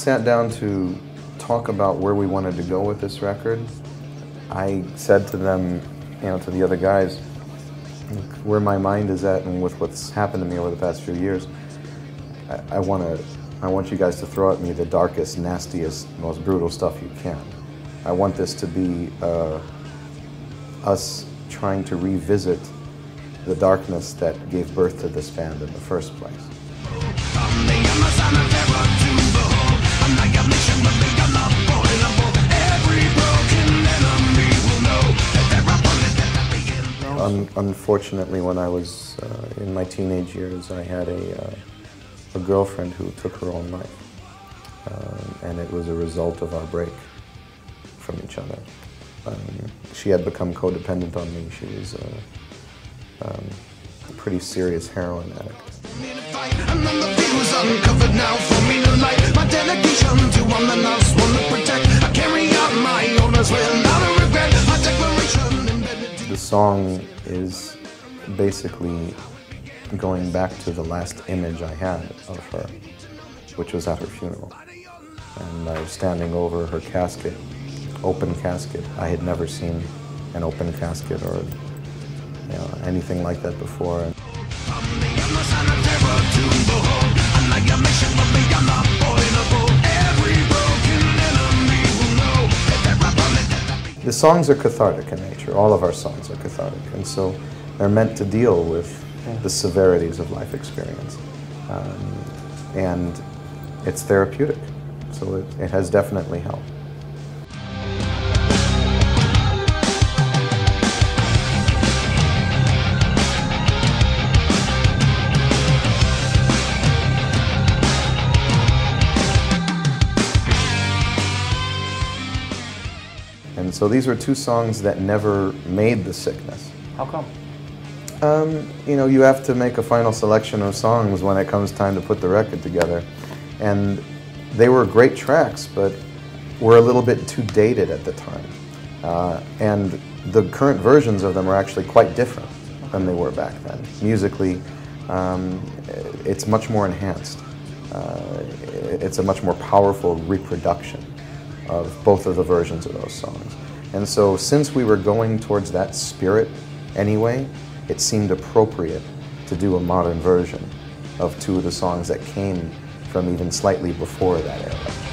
sat down to talk about where we wanted to go with this record, I said to them, to the other guys, where my mind is at and with what's happened to me over the past few years, I want you guys to throw at me the darkest, nastiest, most brutal stuff you can. I want this to be us trying to revisit the darkness that gave birth to this band in the first place. Unfortunately, when I was in my teenage years, I had a girlfriend who took her own life, and it was a result of our break from each other. She had become codependent on me. She was a pretty serious heroin addict. The song is basically going back to the last image I had of her, which was at her funeral. And I was standing over her casket, open casket. I had never seen an open casket or anything like that before. The songs are cathartic in nature. All of our songs are cathartic, and so they're meant to deal with the severities of life experience. And it's therapeutic, so it has definitely helped. And so these were two songs that never made the Sickness. How come? You have to make a final selection of songs when it comes time to put the record together. And they were great tracks, but were a little bit too dated at the time. And the current versions of them are actually quite different than they were back then. Musically, it's much more enhanced. It's a much more powerful reproduction of both of the versions of those songs. And so since we were going towards that spirit anyway, it seemed appropriate to do a modern version of two of the songs that came from even slightly before that era.